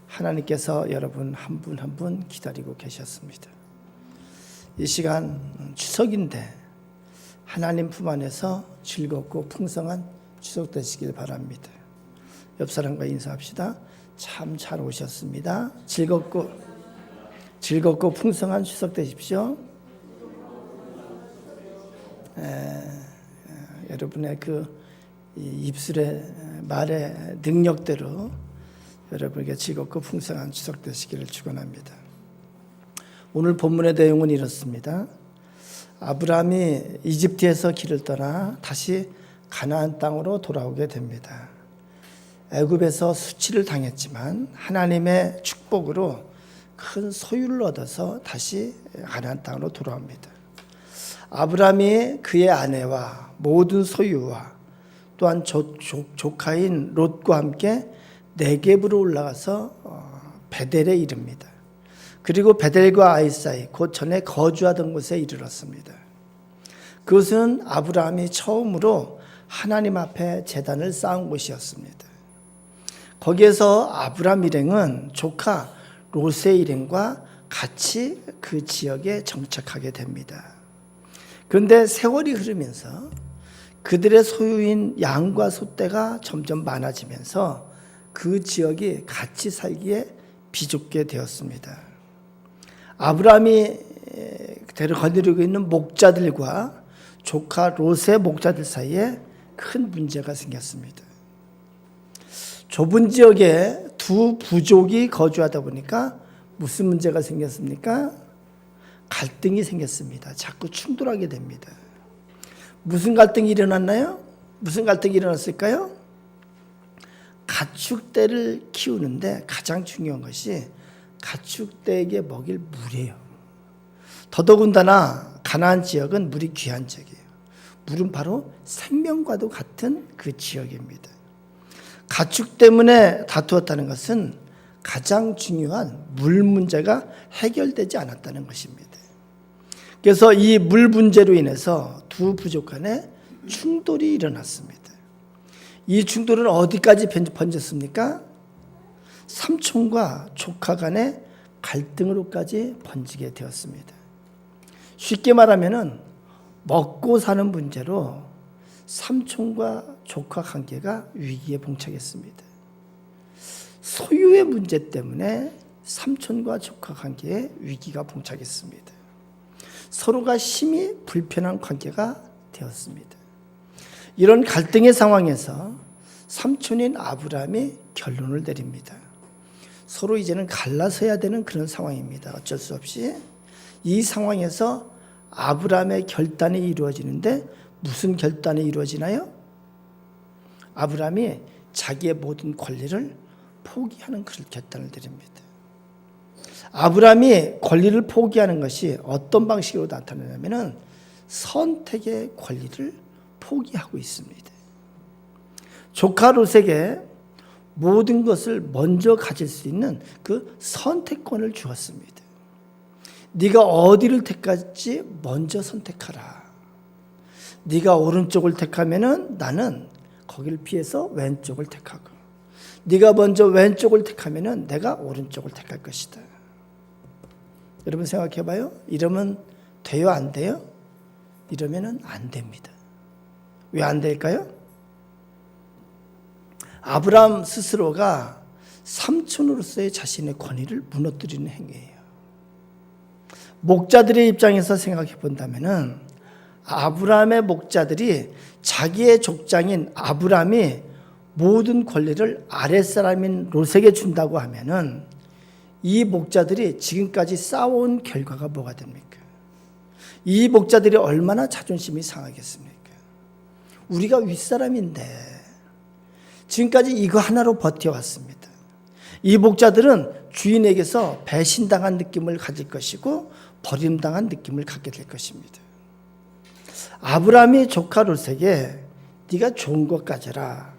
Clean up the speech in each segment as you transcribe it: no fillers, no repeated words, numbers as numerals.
하나님께서 여러분 한 분 한 분 기다리고 계셨습니다. 이 시간 추석인데 하나님 품 안에서 즐겁고 풍성한 추석 되시길 바랍니다. 옆 사람과 인사합시다. 참 잘 오셨습니다. 즐겁고 풍성한 추석 되십시오. 여러분의 그 입술의 말의 능력대로 여러분에게 즐겁고 풍성한 추석 되시기를 축원합니다. 오늘 본문의 내용은 이렇습니다. 아브라함이 이집트에서 길을 떠나 다시 가나안 땅으로 돌아오게 됩니다. 애굽에서 수치를 당했지만 하나님의 축복으로 큰 소유를 얻어서 다시 가나안 땅으로 돌아옵니다. 아브라함이 그의 아내와 모든 소유와 또한 조카인 롯과 함께 네겝으로 올라가서 베델에 이릅니다. 그리고 베델과 아이 사이 곧 전에 거주하던 곳에 이르렀습니다. 그것은 아브라함이 처음으로 하나님 앞에 제단을 쌓은 곳이었습니다. 거기에서 아브라함 일행은 조카 롯의 일행과 같이 그 지역에 정착하게 됩니다. 그런데 세월이 흐르면서 그들의 소유인 양과 소떼가 점점 많아지면서 그 지역이 같이 살기에 비좁게 되었습니다. 아브라함이 그대로 거느리고 있는 목자들과 조카 롯의 목자들 사이에 큰 문제가 생겼습니다. 좁은 지역에 두 부족이 거주하다 보니까 무슨 문제가 생겼습니까? 갈등이 생겼습니다. 자꾸 충돌하게 됩니다. 무슨 갈등이 일어났나요? 무슨 갈등이 일어났을까요? 가축대를 키우는데 가장 중요한 것이 가축대에게 먹일 물이에요. 더더군다나 가나안 지역은 물이 귀한 지역이에요. 물은 바로 생명과도 같은 그 지역입니다. 가축 때문에 다투었다는 것은 가장 중요한 물 문제가 해결되지 않았다는 것입니다. 그래서 이 물 문제로 인해서 두 부족 간에 충돌이 일어났습니다. 이 충돌은 어디까지 번졌습니까? 삼촌과 조카 간의 갈등으로까지 번지게 되었습니다. 쉽게 말하면 먹고 사는 문제로 삼촌과 조카 관계가 위기에 봉착했습니다. 소유의 문제 때문에 삼촌과 조카 관계에 위기가 봉착했습니다. 서로가 심히 불편한 관계가 되었습니다. 이런 갈등의 상황에서 삼촌인 아브라함이 결론을 내립니다. 서로 이제는 갈라서야 되는 그런 상황입니다. 어쩔 수 없이 이 상황에서 아브라함의 결단이 이루어지는데 무슨 결단이 이루어지나요? 아브라함이 자기의 모든 권리를 포기하는 그런 결단을 내립니다. 아브라함이 권리를 포기하는 것이 어떤 방식으로 나타나냐면 선택의 권리를 포기하고 있습니다. 조카 롯에게 모든 것을 먼저 가질 수 있는 그 선택권을 주었습니다. 네가 어디를 택할지 먼저 선택하라. 네가 오른쪽을 택하면은 나는 거기를 피해서 왼쪽을 택하고, 네가 먼저 왼쪽을 택하면은 내가 오른쪽을 택할 것이다. 여러분 생각해봐요. 이러면 돼요, 안 돼요? 이러면은 안 됩니다. 왜 안 될까요? 아브라함 스스로가 삼촌으로서의 자신의 권위를 무너뜨리는 행위예요. 목자들의 입장에서 생각해 본다면은 아브라함의 목자들이 자기의 족장인 아브라함이 모든 권리를 아랫사람인 롯에게 준다고 하면은 이 목자들이 지금까지 싸워온 결과가 뭐가 됩니까? 이 목자들이 얼마나 자존심이 상하겠습니까? 우리가 윗사람인데 지금까지 이거 하나로 버텨왔습니다. 이 목자들은 주인에게서 배신당한 느낌을 가질 것이고 버림당한 느낌을 갖게 될 것입니다. 아브라함이 조카 롯에게 네가 좋은 것 가져라,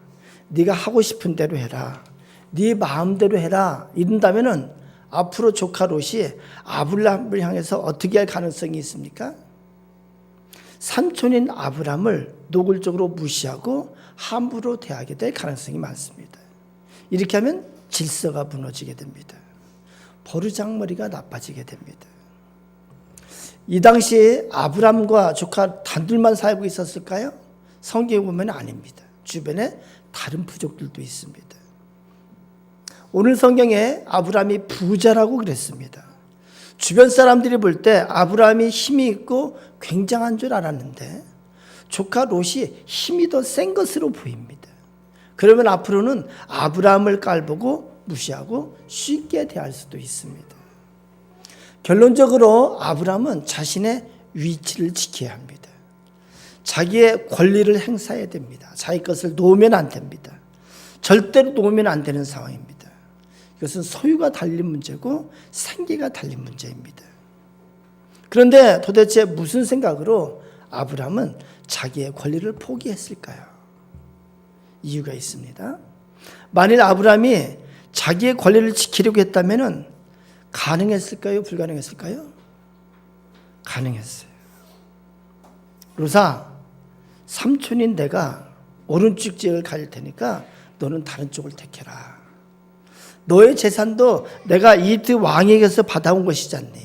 네가 하고 싶은 대로 해라, 네 마음대로 해라 이런다면은 앞으로 조카 롯이 아브라함을 향해서 어떻게 할 가능성이 있습니까? 삼촌인 아브라함을 노골적으로 무시하고 함부로 대하게 될 가능성이 많습니다. 이렇게 하면 질서가 무너지게 됩니다. 버르장머리가 나빠지게 됩니다. 이 당시에 아브람과 조카 단둘만 살고 있었을까요? 성경에 보면 아닙니다. 주변에 다른 부족들도 있습니다. 오늘 성경에 아브람이 부자라고 그랬습니다. 주변 사람들이 볼 때 아브람이 힘이 있고 굉장한 줄 알았는데 조카 롯이 힘이 더 센 것으로 보입니다. 그러면 앞으로는 아브람을 깔보고 무시하고 쉽게 대할 수도 있습니다. 결론적으로 아브람은 자신의 위치를 지켜야 합니다. 자기의 권리를 행사해야 됩니다. 자기 것을 놓으면 안 됩니다. 절대로 놓으면 안 되는 상황입니다. 이것은 소유가 달린 문제고 생계가 달린 문제입니다. 그런데 도대체 무슨 생각으로 아브람은 자기의 권리를 포기했을까요? 이유가 있습니다. 만일 아브람이 자기의 권리를 지키려고 했다면 가능했을까요? 불가능했을까요? 가능했어요. 롯아, 삼촌인 내가 오른쪽 지역을 가릴 테니까 너는 다른 쪽을 택해라. 너의 재산도 내가 이집트 왕에게서 받아온 것이지 않니?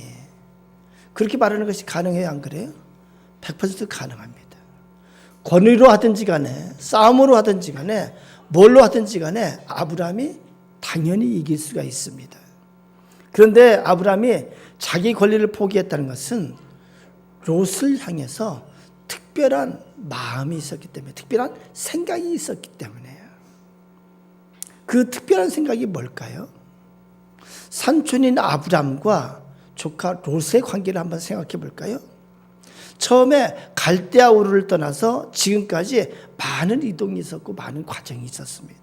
그렇게 말하는 것이 가능해요? 안 그래요? 100% 가능합니다. 권위로 하든지 간에 싸움으로 하든지 간에 뭘로 하든지 간에 아브람이 당연히 이길 수가 있습니다. 그런데 아브람이 자기 권리를 포기했다는 것은 롯을 향해서 특별한 마음이 있었기 때문에, 특별한 생각이 있었기 때문에요. 그 특별한 생각이 뭘까요? 삼촌인 아브람과 조카 롯의 관계를 한번 생각해 볼까요? 처음에 갈대아 우르를 떠나서 지금까지 많은 이동이 있었고 많은 과정이 있었습니다.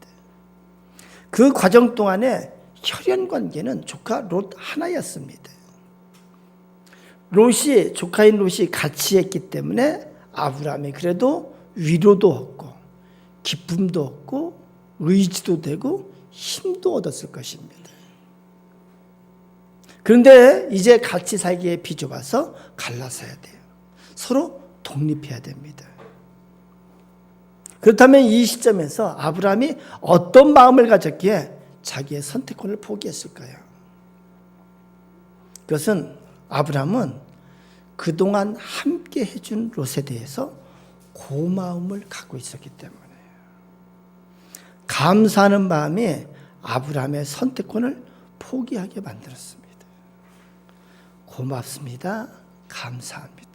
그 과정 동안에 혈연 관계는 조카 롯 하나였습니다. 조카인 롯이 같이 했기 때문에 아브람이 그래도 위로도 얻고 기쁨도 얻고 의지도 되고 힘도 얻었을 것입니다. 그런데 이제 같이 살기에 비좁아서 갈라서야 돼요. 서로 독립해야 됩니다. 그렇다면 이 시점에서 아브람이 어떤 마음을 가졌기에 자기의 선택권을 포기했을까요? 그것은 아브람은 그동안 함께 해준 롯에 대해서 고마움을 갖고 있었기 때문이에요. 감사하는 마음이 아브람의 선택권을 포기하게 만들었습니다. 고맙습니다. 감사합니다.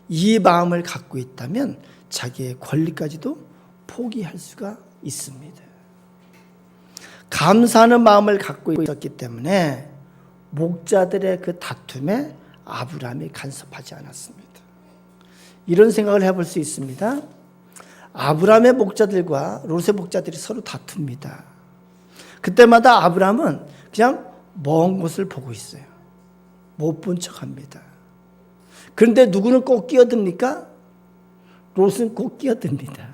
이 마음을 갖고 있다면 자기의 권리까지도 포기할 수가 있습니다. 감사하는 마음을 갖고 있었기 때문에 목자들의 그 다툼에 아브람이 간섭하지 않았습니다. 이런 생각을 해볼 수 있습니다. 아브람의 목자들과 롯의 목자들이 서로 다툽니다. 그때마다 아브람은 그냥 먼 곳을 보고 있어요. 못 본 척합니다. 그런데 누구는 꼭 끼어듭니까? 롯은 꼭 끼어듭니다.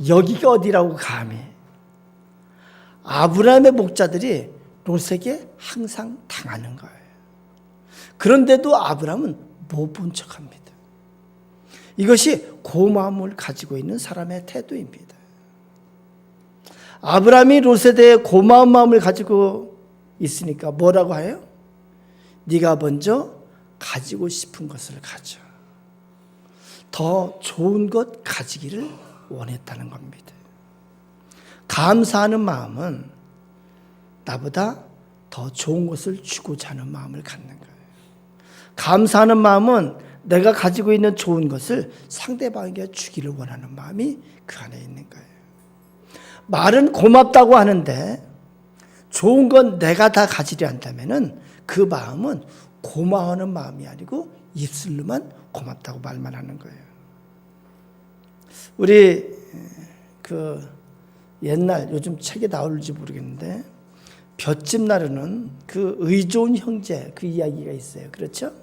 여기가 어디라고 감히. 아브람의 목자들이 롯에게 항상 당하는 거예요. 그런데도 아브람은 못 본 척합니다. 이것이 고마움을 가지고 있는 사람의 태도입니다. 아브람이 롯에 대해 고마운 마음을 가지고 있으니까 뭐라고 해요? 네가 먼저 가지고 싶은 것을 가져. 더 좋은 것 가지기를 원했다는 겁니다. 감사하는 마음은 나보다 더 좋은 것을 주고자 하는 마음을 갖는 거예요. 감사하는 마음은 내가 가지고 있는 좋은 것을 상대방에게 주기를 원하는 마음이 그 안에 있는 거예요. 말은 고맙다고 하는데 좋은 건 내가 다 가지려 한다면은 그 마음은 고마워하는 마음이 아니고 입술로만 고맙다고 말만 하는 거예요. 우리 옛날 요즘 책에 나올지 모르겠는데 볏짚 나르는 그 의좋은 형제 그 이야기가 있어요. 그렇죠?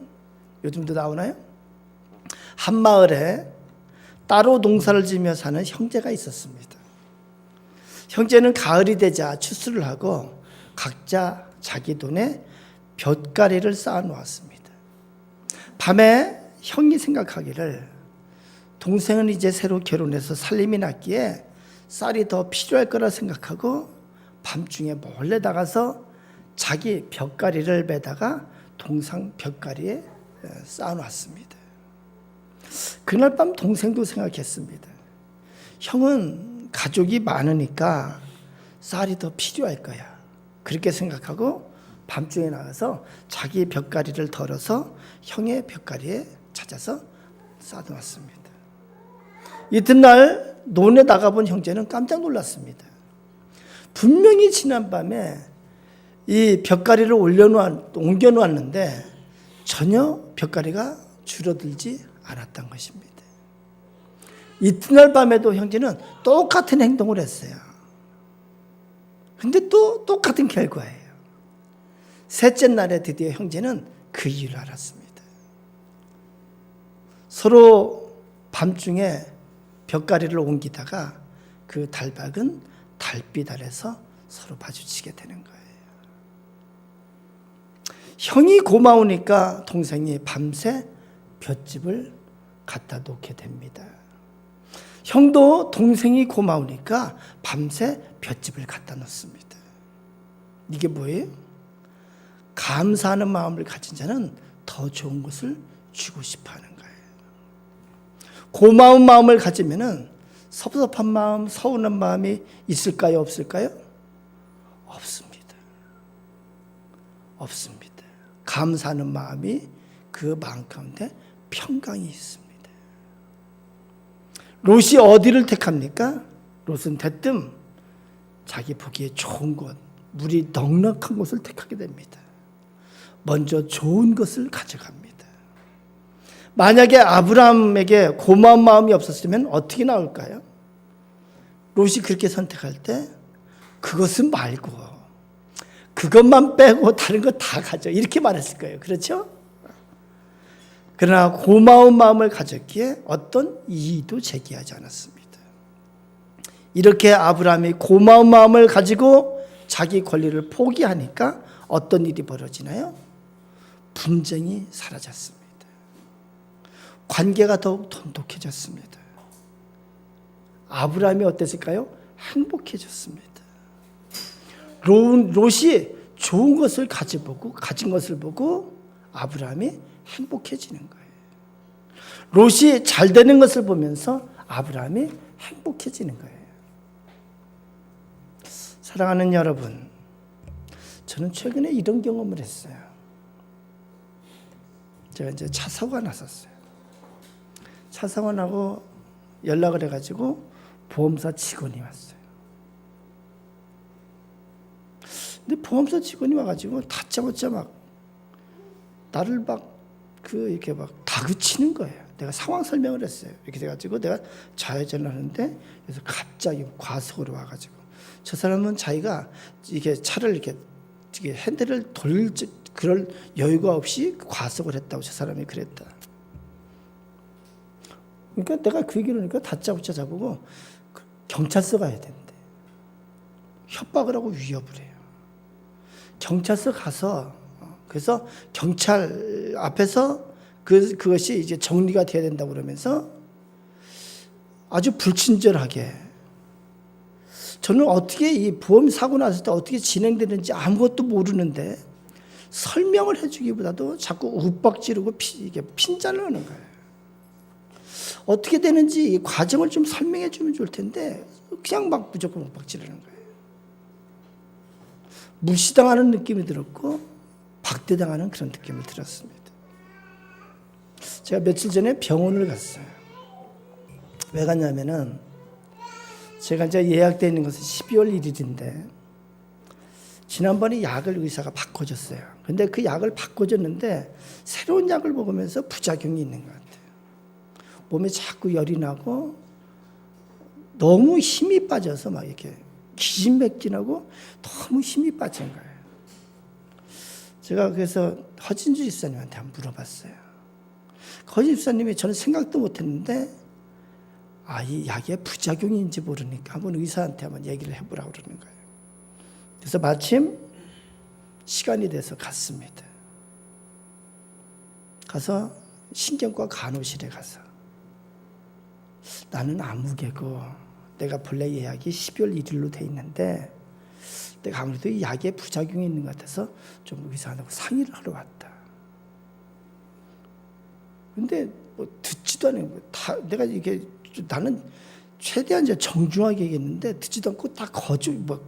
요즘도 나오나요? 한 마을에 따로 농사를 지으며 사는 형제가 있었습니다. 형제는 가을이 되자 추수를 하고 각자 자기 돈에 볏가리를 쌓아 놓았습니다. 밤에 형이 생각하기를 동생은 이제 새로 결혼해서 살림이 났기에 쌀이 더 필요할 거라 생각하고 밤중에 몰래 나가서 자기 벽가리를 매다가 동상 벽가리에 쌓아놨습니다. 그날 밤 동생도 생각했습니다. 형은 가족이 많으니까 쌀이 더 필요할 거야. 그렇게 생각하고 밤중에 나가서 자기 벽가리를 덜어서 형의 벽가리에 찾아서 쌓아놨습니다. 이튿날 논에 나가본 형제는 깜짝 놀랐습니다. 분명히 지난밤에 이 벽가리를 옮겨놓았는데 전혀 벽가리가 줄어들지 않았던 것입니다. 이튿날 밤에도 형제는 똑같은 행동을 했어요. 근데 또 똑같은 결과예요. 셋째 날에 드디어 형제는 그 이유를 알았습니다. 서로 밤중에 벽가리를 옮기다가 그 달박은 달빛 아래서 서로 마주치게 되는 거예요. 형이 고마우니까 동생이 밤새 볏짚을 갖다 놓게 됩니다. 형도 동생이 고마우니까 밤새 볏짚을 갖다 놓습니다. 이게 뭐예요? 감사하는 마음을 가진 자는 더 좋은 것을 주고 싶어 하는 거예요. 고마운 마음을 가지면은 섭섭한 마음, 서운한 마음이 있을까요? 없을까요? 없습니다. 없습니다. 감사하는 마음이 그 마음 가운데 평강이 있습니다. 롯이 어디를 택합니까? 롯은 대뜸 자기 보기에 좋은 곳, 물이 넉넉한 곳을 택하게 됩니다. 먼저 좋은 것을 가져갑니다. 만약에 아브라함에게 고마운 마음이 없었으면 어떻게 나올까요? 롯이 그렇게 선택할 때 그것은 말고 그것만 빼고 다른 거 다 가져 이렇게 말했을 거예요. 그렇죠? 그러나 고마운 마음을 가졌기에 어떤 이의도 제기하지 않았습니다. 이렇게 아브라함이 고마운 마음을 가지고 자기 권리를 포기하니까 어떤 일이 벌어지나요? 분쟁이 사라졌습니다. 관계가 더욱 돈독해졌습니다. 아브라함이 어땠을까요? 행복해졌습니다. 롯이 좋은 것을 가진 것을 보고 아브라함이 행복해지는 거예요. 롯이 잘 되는 것을 보면서 아브라함이 행복해지는 거예요. 사랑하는 여러분, 저는 최근에 이런 경험을 했어요. 제가 이제 차 사고가 났었어요. 차 사고 나고 연락을 해가지고 보험사 직원이 왔어요. 근데 보험사 직원이 와가지고 다짜고짜 막 나를 이렇게 다그치는 거예요. 내가 상황 설명을 했어요. 이렇게 돼가지고 내가 좌회전을 하는데 그래서 갑자기 과속으로 와가지고 저 사람은 자기가 이게 차를 이렇게 핸들을 그럴 여유가 없이 과속을 했다고 저 사람이 그랬다. 그러니까 내가 그 얘기를 하니까 다짜고짜 잡고 경찰서 가야 된대. 협박을 하고 위협을 해요. 경찰서 가서 그래서 경찰 앞에서 그것이 이제 정리가 돼야 된다고 그러면서 아주 불친절하게 저는 어떻게 이 보험 사고 났을 때 어떻게 진행되는지 아무것도 모르는데 설명을 해주기보다도 자꾸 윽박지르고 이게 핀잔을 하는 거예요. 어떻게 되는지 이 과정을 좀 설명해 주면 좋을 텐데 그냥 무조건 윽박지르는 거예요. 무시당하는 느낌이 들었고 박대당하는 그런 느낌을 들었습니다. 제가 며칠 전에 병원을 갔어요. 왜 갔냐면은 제가 이제 예약되어 있는 것은 12월 1일인데 지난번에 약을 의사가 바꿔줬어요. 근데 그 약을 바꿔줬는데 새로운 약을 먹으면서 부작용이 있는 것 같아요. 몸에 자꾸 열이 나고 너무 힘이 빠져서 막 이렇게 기진맥진하고 너무 힘이 빠진 거예요. 제가 그래서 허진주 집사님한테 한번 물어봤어요. 허진주 집사님이 저는 생각도 못했는데 이 약의 부작용인지 모르니까 한번 의사한테 한번 얘기를 해보라고 그러는 거예요. 그래서 마침 시간이 돼서 갔습니다. 가서 신경과 간호실에 가서 나는 아무개고 내가 본래 예약이 12월 1일로 돼 있는데 내가 아무래도 이 약에 부작용이 있는 것 같아서 좀 의사하고 상의를 하러 왔다. 근데 뭐 듣지도 않고 다 내가 이게 나는 최대한 이제 정중하게 얘기했는데 듣지도 않고 다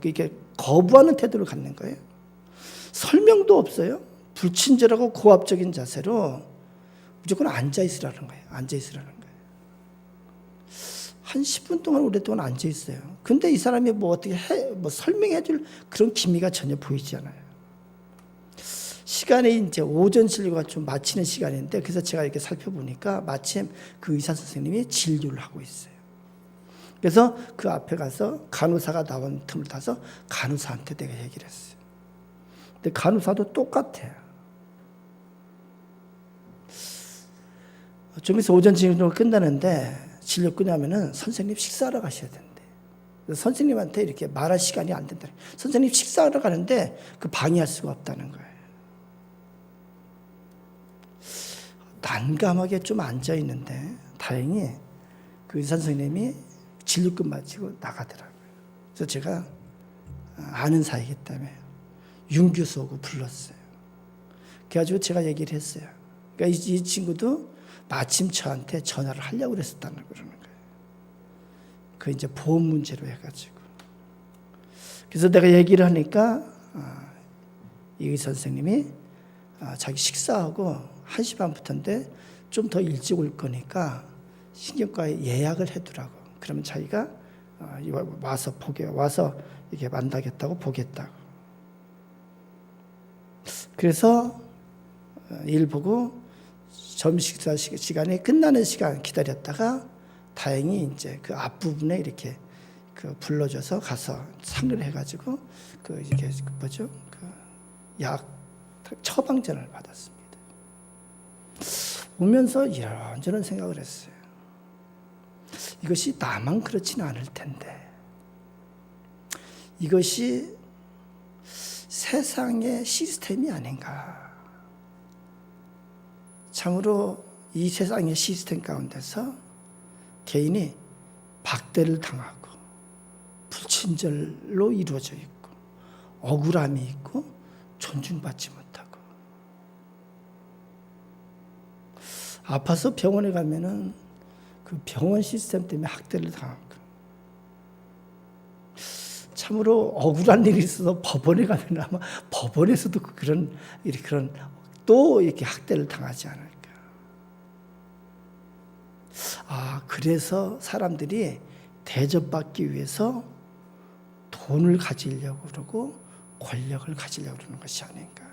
이게 거부하는 태도를 갖는 거예요. 설명도 없어요. 불친절하고 고압적인 자세로 무조건 앉아 있으라는 거예요. 앉아 있으라는 거예요. 한 10분 동안 오랫동안 앉아 있어요. 근데 이 사람이 뭐 어떻게 설명해 줄 그런 기미가 전혀 보이지 않아요. 시간이 이제 오전 진료가 좀 마치는 시간인데 그래서 제가 이렇게 살펴보니까 마침 그 의사 선생님이 진료를 하고 있어요. 그래서 그 앞에 가서 간호사가 나온 틈을 타서 간호사한테 내가 얘기를 했어요. 근데 간호사도 똑같아요. 좀 있어 오전 진료가 끝나는데 진료 끝나면은 선생님 식사하러 가셔야 된대. 선생님한테 이렇게 말할 시간이 안 된다. 선생님 식사하러 가는데 그 방해할 수가 없다는 거예요. 난감하게 좀 앉아 있는데 다행히 그 의사 선생님이 진료 끝마치고 나가더라고요. 그래서 제가 아는 사이기 때문에 윤 교수하고 불렀어요. 그래가지고 제가 얘기를 했어요. 그러니까 이 친구도 마침 저한테 전화를 하려고 그랬었다는 그러는 거예요. 그 이제 보험 문제로 해가지고. 그래서 내가 얘기를 하니까 이 의사 선생님이 자기 식사하고 1시 반부터인데 좀 더 일찍 올 거니까 신경과에 예약을 해두라고. 그러면 자기가 와서 이렇게 만나겠다고 보겠다고. 그래서 일 보고 점심 식사 시간이 끝나는 시간 기다렸다가 다행히 이제 그 앞부분에 이렇게 그 불러줘서 가서 상의를 해가지고 그 이게 뭐죠? 그 약 처방전을 받았습니다. 오면서 이런저런 생각을 했어요. 이것이 나만 그렇지는 않을 텐데 이것이 세상의 시스템이 아닌가. 참으로 이 세상의 시스템 가운데서 개인이 박대를 당하고 불친절로 이루어져 있고 억울함이 있고 존중받지 못하고 아파서 병원에 가면은 그 병원 시스템 때문에 학대를 당하고 참으로 억울한 일이 있어서 법원에 가면 아마 법원에서도 그런 또 이렇게 학대를 당하지 않을까. 그래서 사람들이 대접받기 위해서 돈을 가지려고 그러고 권력을 가지려고 그러는 것이 아닌가.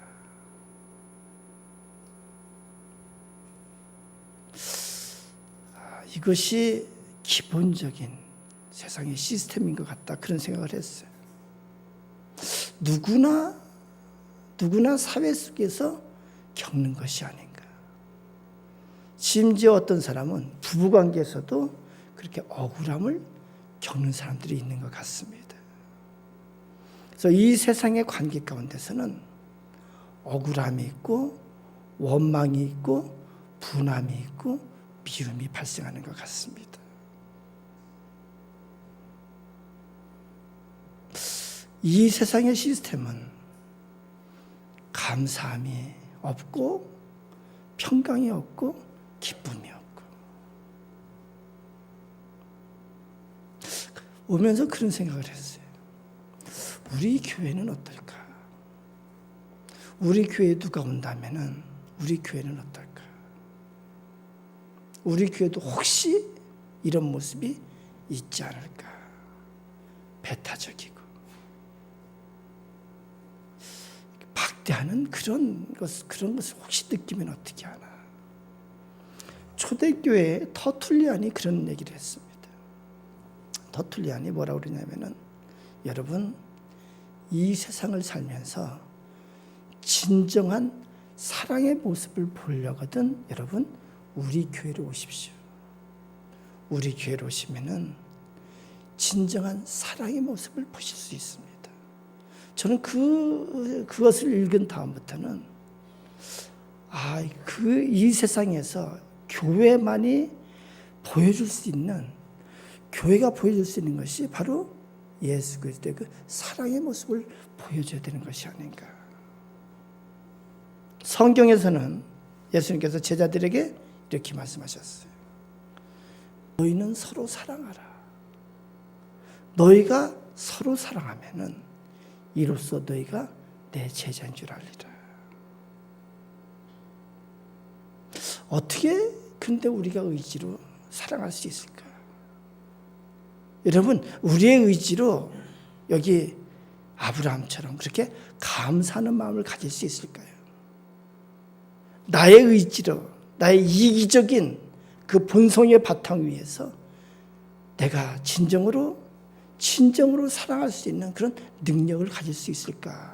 이것이 기본적인 세상의 시스템인 것 같다. 그런 생각을 했어요. 누구나 사회 속에서 겪는 것이 아닌가. 심지어 어떤 사람은 부부관계에서도 그렇게 억울함을 겪는 사람들이 있는 것 같습니다. 그래서 이 세상의 관계 가운데서는 억울함이 있고 원망이 있고 분함이 있고 미움이 발생하는 것 같습니다. 이 세상의 시스템은 감사함이 없고 평강이 없고 기쁨이 없고 오면서 그런 생각을 했어요. 우리 교회는 어떨까? 우리 교회에 누가 온다면은 우리 교회는 어떨까? 우리 교회도 혹시 이런 모습이 있지 않을까? 배타적이고 박대하는 그런 것을 혹시 느끼면 어떻게 하나? 초대교회 터툴리안이 그런 얘기를 했습니다. 터툴리안이 뭐라고 그러냐면은 여러분 이 세상을 살면서 진정한 사랑의 모습을 보려거든 여러분 우리 교회로 오십시오. 우리 교회로 오시면은 진정한 사랑의 모습을 보실 수 있습니다. 저는 그것을 읽은 다음부터는 이 세상에서 교회만이 보여줄 수 있는 교회가 보여줄 수 있는 것이 바로 예수 그리스도의 그 사랑의 모습을 보여줘야 되는 것이 아닌가. 성경에서는 예수님께서 제자들에게 이렇게 말씀하셨어요. 너희는 서로 사랑하라. 너희가 서로 사랑하면은 이로써 너희가 내 제자인 줄 알리라. 어떻게 근데 우리가 의지로 사랑할 수 있을까? 여러분, 우리의 의지로 여기 아브라함처럼 그렇게 감사하는 마음을 가질 수 있을까요? 나의 의지로, 나의 이기적인 그 본성의 바탕 위에서 내가 진정으로 사랑할 수 있는 그런 능력을 가질 수 있을까?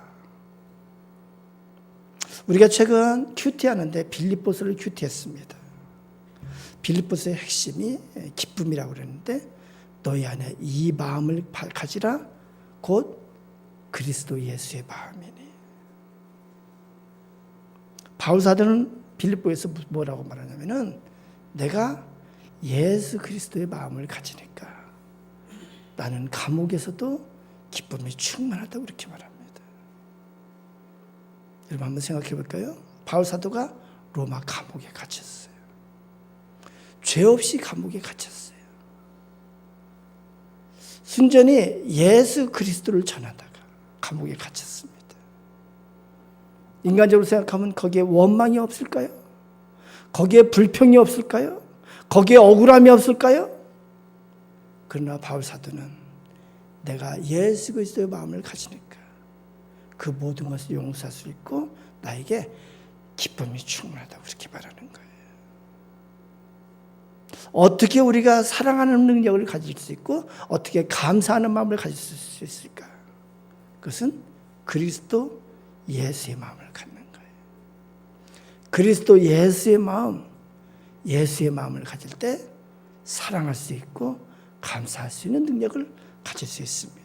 우리가 최근 큐티하는데 빌립보서를 큐티했습니다. 빌립보서의 핵심이 기쁨이라고 그랬는데 너희 안에 이 마음을 가지라 곧 그리스도 예수의 마음이니. 바울 사도는 빌립보에서 뭐라고 말하냐면은 내가 예수 그리스도의 마음을 가지니까 나는 감옥에서도 기쁨이 충만하다고 이렇게 말합니다. 여러분 한번 생각해 볼까요? 바울 사도가 로마 감옥에 갇혔어요. 죄 없이 감옥에 갇혔어요. 순전히 예수 그리스도를 전하다가 감옥에 갇혔습니다. 인간적으로 생각하면 거기에 원망이 없을까요? 거기에 불평이 없을까요? 거기에 억울함이 없을까요? 그러나 바울 사도는 내가 예수 그리스도의 마음을 가지니까 그 모든 것을 용서할 수 있고 나에게 기쁨이 충분하다고 그렇게 말하는 거예요. 어떻게 우리가 사랑하는 능력을 가질 수 있고 어떻게 감사하는 마음을 가질 수 있을까? 그것은 그리스도 예수의 마음을 갖는 거예요. 그리스도 예수의 마음을 가질 때 사랑할 수 있고 감사할 수 있는 능력을 가질 수 있습니다.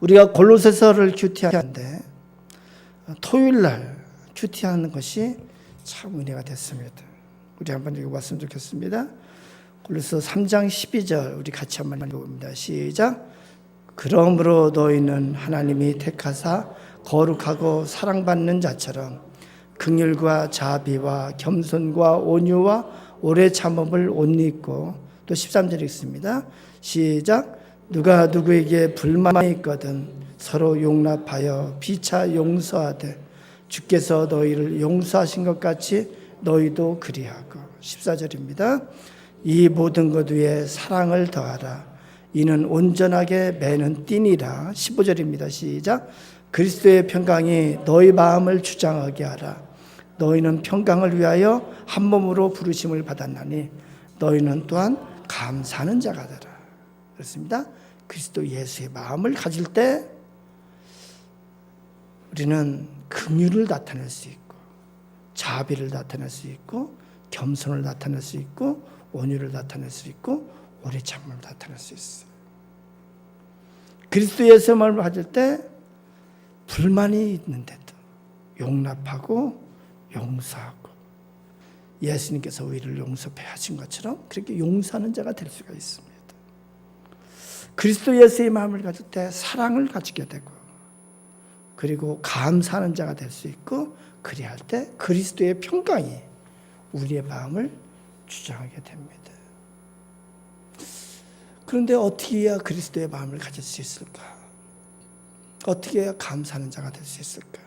우리가 골로새서를 큐티하는데 토요일 날 큐티하는 것이 참 은혜가 됐습니다. 우리 한번 읽어봤으면 좋겠습니다. 골로새 3장 12절 우리 같이 한번 읽어봅니다. 시작. 그러므로 너희는 하나님이 택하사 거룩하고 사랑받는 자처럼 긍휼과 자비와 겸손과 온유와 오래 참음을 옷 입고 또 13절 읽습니다. 시작. 누가 누구에게 불만이 있거든 서로 용납하여 피차 용서하되 주께서 너희를 용서하신 것 같이 너희도 그리하고. 14절입니다. 이 모든 것 위에 사랑을 더하라. 이는 온전하게 매는 띠니라. 15절입니다. 시작. 그리스도의 평강이 너희 마음을 주장하게 하라. 너희는 평강을 위하여 한 몸으로 부르심을 받았나니 너희는 또한 감사하는 자가 되라. 그렇습니다. 그리스도 예수의 마음을 가질 때 우리는 긍휼을 나타낼 수 있고 자비를 나타낼 수 있고 겸손을 나타낼 수 있고 온유를 나타낼 수 있고 오래 참음을 나타낼 수 있어요. 그리스도 예수의 마음을 가질 때 불만이 있는데도 용납하고 용서하고 예수님께서 우리를 용서해 하신 것처럼 그렇게 용서하는 자가 될 수가 있습니다. 그리스도 예수의 마음을 가질 때 사랑을 가지게 되고 그리고 감사하는 자가 될 수 있고 그리할 때 그리스도의 평강이 우리의 마음을 주장하게 됩니다. 그런데 어떻게 해야 그리스도의 마음을 가질 수 있을까? 어떻게 해야 감사하는 자가 될 수 있을까?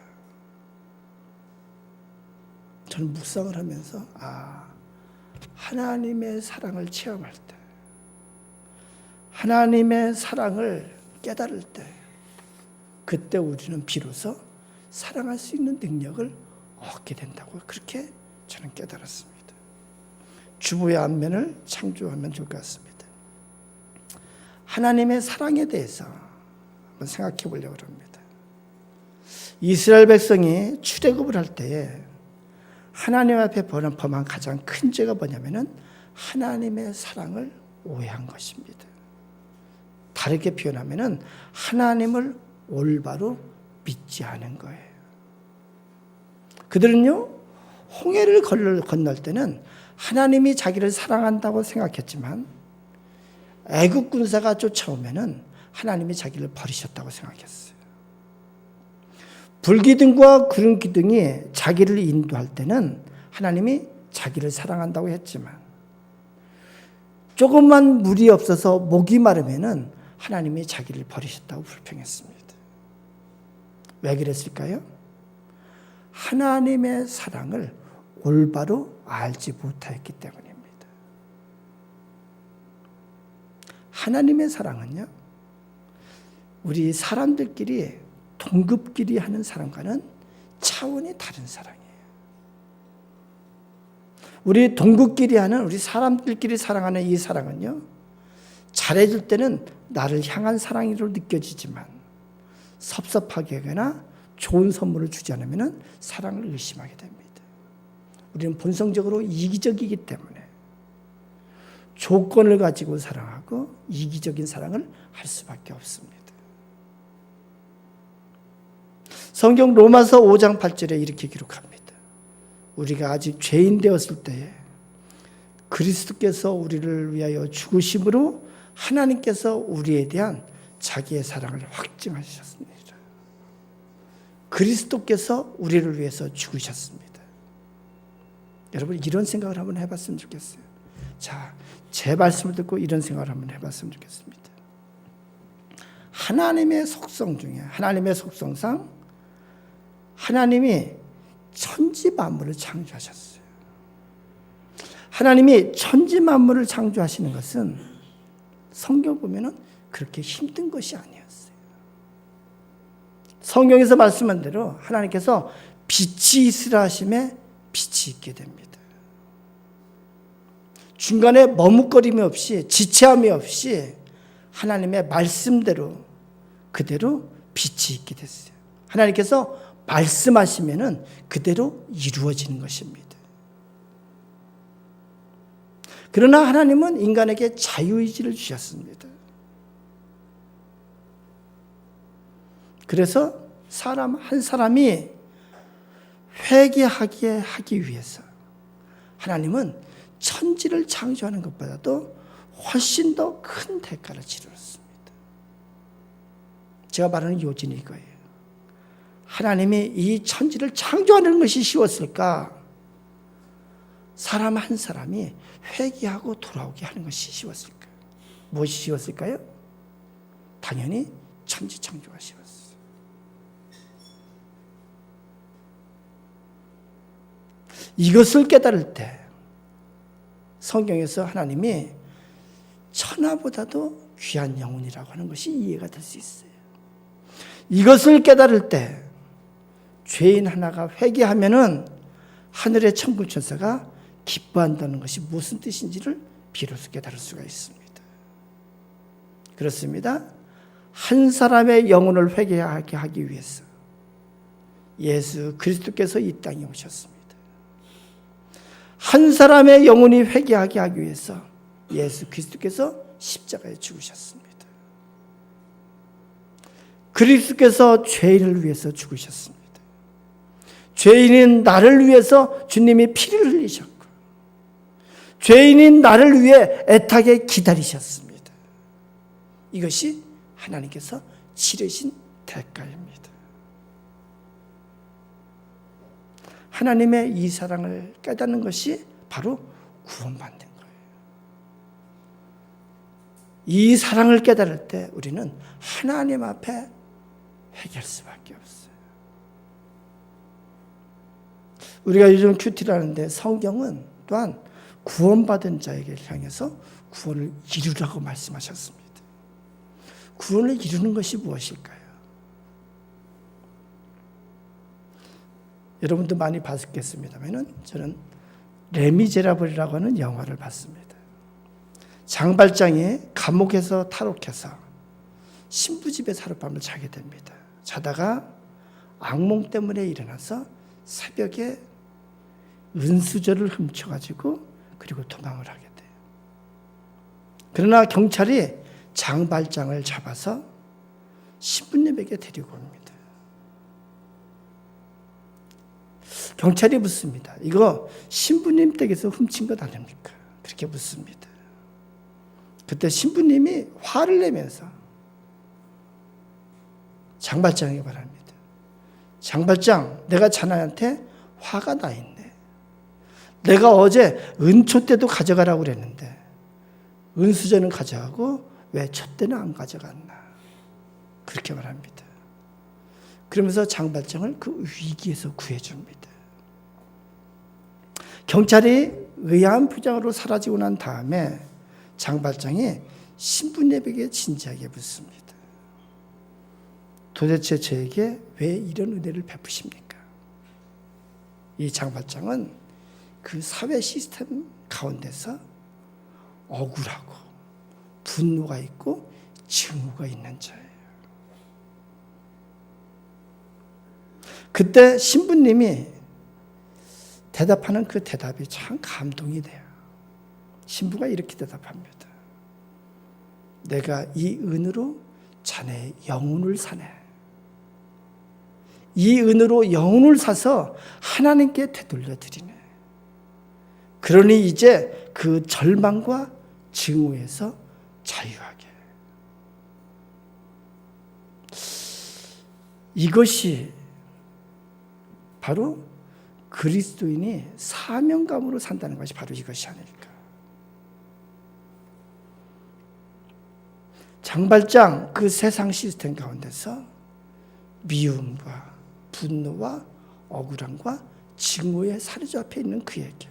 저는 묵상을 하면서 하나님의 사랑을 체험할 때 하나님의 사랑을 깨달을 때 그때 우리는 비로소 사랑할 수 있는 능력을 얻게 된다고 그렇게 저는 깨달았습니다. 주보의 앞면을 창조하면 좋을 것 같습니다. 하나님의 사랑에 대해서 한번 생각해 보려고 합니다. 이스라엘 백성이 출애굽을 할 때에 하나님 앞에 범한 가장 큰 죄가 뭐냐면은 하나님의 사랑을 오해한 것입니다. 다르게 표현하면은 하나님을 올바로 믿지 않은 거예요. 그들은요, 홍해를 건널 때는 하나님이 자기를 사랑한다고 생각했지만 애국 군사가 쫓아오면은 하나님이 자기를 버리셨다고 생각했어요. 불기둥과 구름기둥이 자기를 인도할 때는 하나님이 자기를 사랑한다고 했지만 조금만 물이 없어서 목이 마르면은 하나님이 자기를 버리셨다고 불평했습니다. 왜 그랬을까요? 하나님의 사랑을 올바로 알지 못하였기 때문입니다. 하나님의 사랑은요, 우리 사람들끼리 동급끼리 하는 사랑과는 차원이 다른 사랑이에요. 우리 동급끼리 하는, 우리 사람들끼리 사랑하는 이 사랑은요, 잘해줄 때는 나를 향한 사랑으로 느껴지지만 섭섭하게 하거나 좋은 선물을 주지 않으면 사랑을 의심하게 됩니다. 우리는 본성적으로 이기적이기 때문에 조건을 가지고 사랑하고 이기적인 사랑을 할 수밖에 없습니다. 성경 로마서 5장 8절에 이렇게 기록합니다. 우리가 아직 죄인 되었을 때에 그리스도께서 우리를 위하여 죽으심으로 하나님께서 우리에 대한 자기의 사랑을 확증하셨습니다. 그리스도께서 우리를 위해서 죽으셨습니다. 여러분, 이런 생각을 한번 해봤으면 좋겠어요. 자, 제 말씀을 듣고 이런 생각을 한번 해봤으면 좋겠습니다. 하나님의 속성 중에, 하나님의 속성상 하나님이 천지 만물을 창조하셨어요. 하나님이 천지 만물을 창조하시는 것은 성경 보면은 그렇게 힘든 것이 아니었어요. 성경에서 말씀한 대로 하나님께서 빛이 있으라 하심에 빛이 있게 됩니다. 중간에 머뭇거림이 없이, 지체함이 없이 하나님의 말씀대로 그대로 빛이 있게 됐어요. 하나님께서 말씀하시면은 그대로 이루어지는 것입니다. 그러나 하나님은 인간에게 자유의지를 주셨습니다. 그래서 사람 한 사람이 회개하게 하기 위해서 하나님은 천지를 창조하는 것보다도 훨씬 더 큰 대가를 치르셨습니다. 제가 말하는 요지는 이거예요. 하나님이 이 천지를 창조하는 것이 쉬웠을까? 사람 한 사람이 회개하고 돌아오게 하는 것이 쉬웠을까요? 무엇이 쉬웠을까요? 당연히 천지 창조가 쉬웠어요. 이것을 깨달을 때 성경에서 하나님이 천하보다도 귀한 영혼이라고 하는 것이 이해가 될 수 있어요. 이것을 깨달을 때 죄인 하나가 회개하면은 하늘의 천군 천사가 기뻐한다는 것이 무슨 뜻인지를 비로소 깨달을 수가 있습니다. 그렇습니다. 한 사람의 영혼을 회개하게 하기 위해서 예수 그리스도께서 이 땅에 오셨습니다. 한 사람의 영혼이 회개하게 하기 위해서 예수 그리스도께서 십자가에 죽으셨습니다. 그리스도께서 죄인을 위해서 죽으셨습니다. 죄인인 나를 위해서 주님이 피를 흘리셨고 죄인인 나를 위해 애타게 기다리셨습니다. 이것이 하나님께서 치르신 대가입니다. 하나님의 이 사랑을 깨닫는 것이 바로 구원받는 거예요. 이 사랑을 깨달을 때 우리는 하나님 앞에 회개할 수밖에 없어요. 우리가 요즘 큐티를 하는데 성경은 또한 구원받은 자에게 향해서 구원을 이루라고 말씀하셨습니다. 구원을 이루는 것이 무엇일까요? 여러분도 많이 봤겠습니다만 저는 레미제라블이라고 하는 영화를 봤습니다. 장발장이 감옥에서 탈옥해서 신부집에서 하룻밤을 자게 됩니다. 자다가 악몽 때문에 일어나서 새벽에 은수저를 훔쳐가지고 그리고 도망을 하게 돼요. 그러나 경찰이 장발장을 잡아서 신부님에게 데리고 옵니다. 경찰이 묻습니다. 이거 신부님 댁에서 훔친 것 아닙니까? 그렇게 묻습니다. 그때 신부님이 화를 내면서 장발장에게 말합니다. 장발장, 내가 자네한테 화가 나 있네. 내가 어제 은초 때도 가져가라고 그랬는데 은수저는 가져가고 왜 촛대는 안 가져갔나. 그렇게 말합니다. 그러면서 장발장을 그 위기에서 구해줍니다. 경찰이 의아한 표정으로 사라지고 난 다음에 장발장이 신부님에게 진지하게 묻습니다. 도대체 저에게 왜 이런 은혜를 베푸십니까? 이 장발장은 그 사회 시스템 가운데서 억울하고 분노가 있고 증오가 있는 자예요. 그때 신부님이 대답하는 그 대답이 참 감동이 돼요. 신부가 이렇게 대답합니다. 내가 이 은으로 자네의 영혼을 사네. 이 은으로 영혼을 사서 하나님께 되돌려 드리네. 그러니 이제 그 절망과 증오에서 자유하게. 이것이 바로 그리스도인이 사명감으로 산다는 것이 바로 이것이 아닐까. 장발장 그 세상 시스템 가운데서 미움과 분노와 억울함과 증오에 사로잡혀 있는 그에게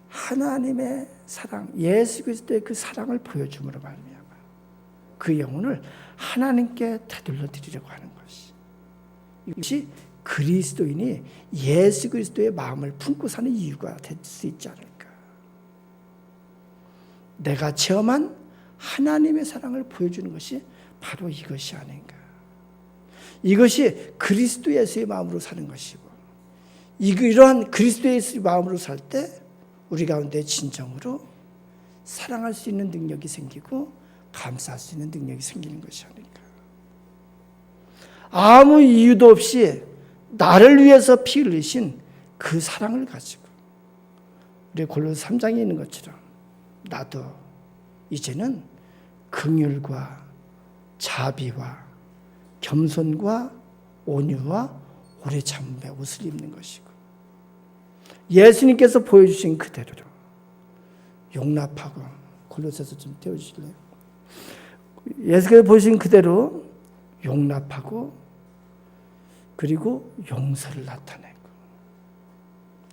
하나님의 사랑, 예수 그리스도의 그 사랑을 보여줌으로 말미암아 그 영혼을 하나님께 되돌려 드리려고 하는 것이, 이것이 그리스도인이 예수 그리스도의 마음을 품고 사는 이유가 될 수 있지 않을까. 내가 체험한 하나님의 사랑을 보여주는 것이 바로 이것이 아닌가. 이것이 그리스도 예수의 마음으로 사는 것이고, 이러한 그리스도 예수의 마음으로 살 때 우리 가운데 진정으로 사랑할 수 있는 능력이 생기고 감사할 수 있는 능력이 생기는 것이 아닐까. 아무 이유도 없이 나를 위해서 피 흘리신 그 사랑을 가지고 우리 골로새 3장에 있는 것처럼 나도 이제는 긍휼과 자비와 겸손과 온유와 오래 참음의 옷을 입는 것이고, 예수님께서 보여주신 그대로 용납하고, 골로새서 좀 떼어주실래요? 예수께서 보여주신 그대로 용납하고, 그리고 용서를 나타내고,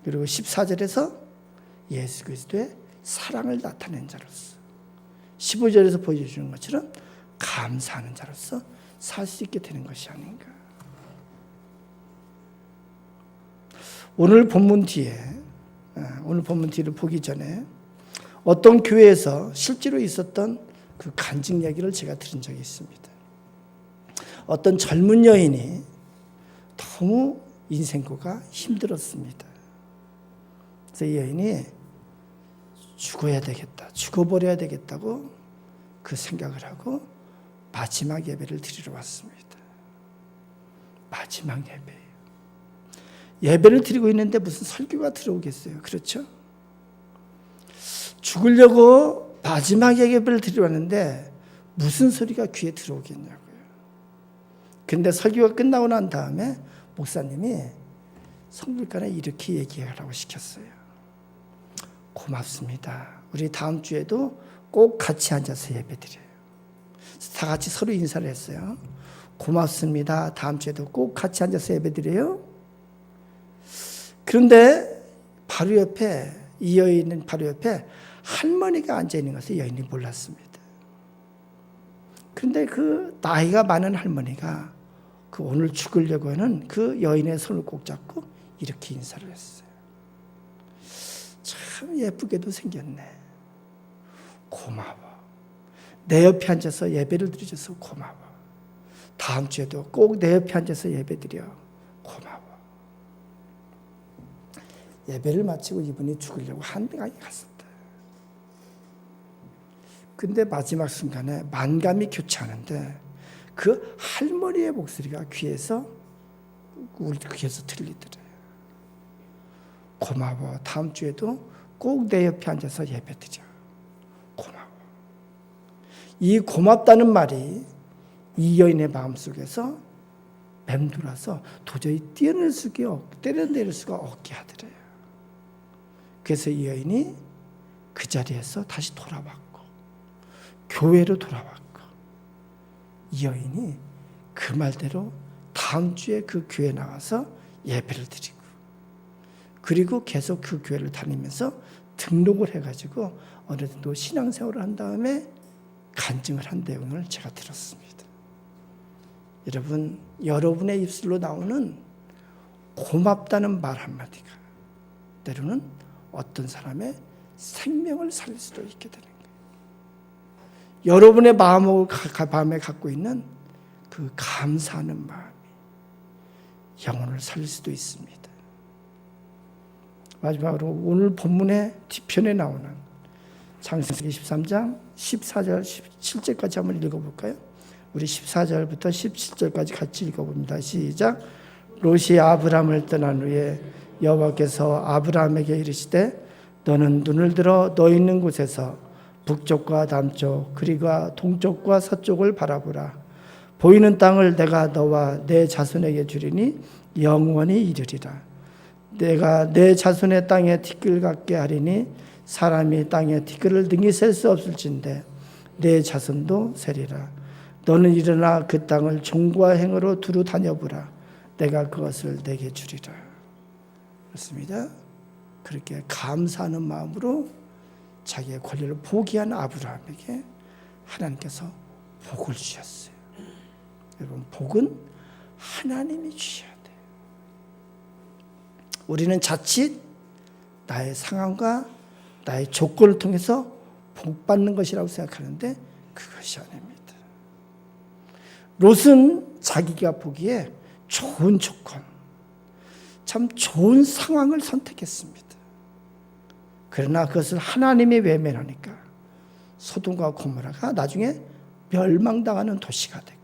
그리고 14절에서 예수 그리스도의 사랑을 나타낸 자로서, 15절에서 보여주는 것처럼 감사하는 자로서 살 수 있게 되는 것이 아닌가. 오늘 본문 뒤를 보기 전에 어떤 교회에서 실제로 있었던 그 간증 이야기를 제가 들은 적이 있습니다. 어떤 젊은 여인이 너무 인생고가 힘들었습니다. 그래서 이 여인이 죽어야 되겠다, 죽어버려야 되겠다고 그 생각을 하고 마지막 예배를 드리러 왔습니다. 마지막 예배예요. 예배를 드리고 있는데 무슨 설교가 들어오겠어요? 그렇죠? 죽으려고 마지막 예배를 드리러 왔는데 무슨 소리가 귀에 들어오겠냐고요. 근데 설교가 끝나고 난 다음에 목사님이 성불간에 이렇게 얘기하라고 시켰어요. 고맙습니다. 우리 다음 주에도 꼭 같이 앉아서 예배 드려요. 다 같이 서로 인사를 했어요. 고맙습니다. 다음 주에도 꼭 같이 앉아서 예배 드려요. 그런데 바로 옆에, 이 여인은 바로 옆에 할머니가 앉아있는 것을 여인이 몰랐습니다. 그런데 그 나이가 많은 할머니가 그 오늘 죽으려고 하는 그 여인의 손을 꼭 잡고 이렇게 인사를 했어요. 참 예쁘게도 생겼네. 고마워. 내 옆에 앉아서 예배를 드려줘서 고마워. 다음 주에도 꼭 내 옆에 앉아서 예배 드려. 고마워. 예배를 마치고 이분이 죽으려고 한강에 갔었다. 근데 마지막 순간에 만감이 교차하는데 그 할머니의 목소리가 귀에서, 우리 귀에서 들리더래요. 고마워. 다음 주에도 꼭 내 옆에 앉아서 예배 드려. 이 고맙다는 말이 이 여인의 마음속에서 맴돌아서 도저히 떼어낼 수가 없게 하더래요. 그래서 이 여인이 그 자리에서 다시 돌아왔고 교회로 돌아왔고 이 여인이 그 말대로 다음 주에 그 교회 나와서 예배를 드리고 그리고 계속 그 교회를 다니면서 등록을 해가지고 어느 정도 신앙생활을 한 다음에 간증을 한 내용을 제가 들었습니다. 여러분, 여러분의 입술로 나오는 고맙다는 말 한마디가 때로는 어떤 사람의 생명을 살릴 수도 있게 되는 거예요. 여러분의 마음에 갖고 있는 그 감사하는 마음이 영혼을 살릴 수도 있습니다. 마지막으로 오늘 본문의 뒤편에 나오는 창세기 13장 14절 17절까지 한번 읽어볼까요? 우리 14절부터 17절까지 같이 읽어봅니다. 시작. 롯이 아브람을 떠난 후에 여호와께서 아브람에게 이르시되 너는 눈을 들어 너 있는 곳에서 북쪽과 남쪽 그리고 동쪽과 서쪽을 바라보라. 보이는 땅을 내가 너와 내 자손에게 주리니 영원히 이르리라. 내가 내 자손의 땅에 티끌 같게 하리니 사람이 땅에 티끌을 능히 셀 수 없을진데 내 자손도 세리라. 너는 일어나 그 땅을 종과 행으로 두루 다녀보라. 내가 그것을 내게 주리라. 그렇습니다. 그렇게 감사하는 마음으로 자기의 권리를 포기한 아브라함에게 하나님께서 복을 주셨어요. 여러분, 복은 하나님이 주셔야 돼요. 우리는 자칫 나의 상황과 나의 조건을 통해서 복 받는 것이라고 생각하는데 그것이 아닙니다. 롯은 자기가 보기에 좋은 조건, 참 좋은 상황을 선택했습니다. 그러나 그것을 하나님이 외면하니까 소돔과 고모라가 나중에 멸망당하는 도시가 되고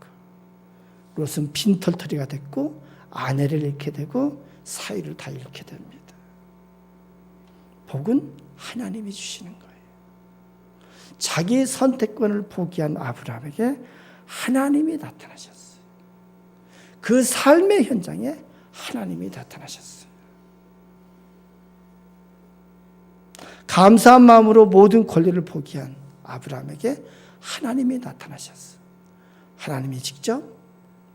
롯은 빈털터리가 됐고 아내를 잃게 되고 사위를 다 잃게 됩니다. 복은 하나님이 주시는 거예요. 자기의 선택권을 포기한 아브라함에게 하나님이 나타나셨어요. 그 삶의 현장에 하나님이 나타나셨어요. 감사한 마음으로 모든 권리를 포기한 아브라함에게 하나님이 나타나셨어요. 하나님이 직접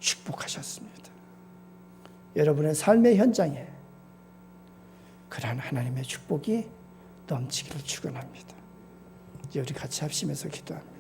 축복하셨습니다. 여러분의 삶의 현장에 그러한 하나님의 축복이 넘치기를 축원합니다. 이제 우리 같이 합심해서 기도합니다.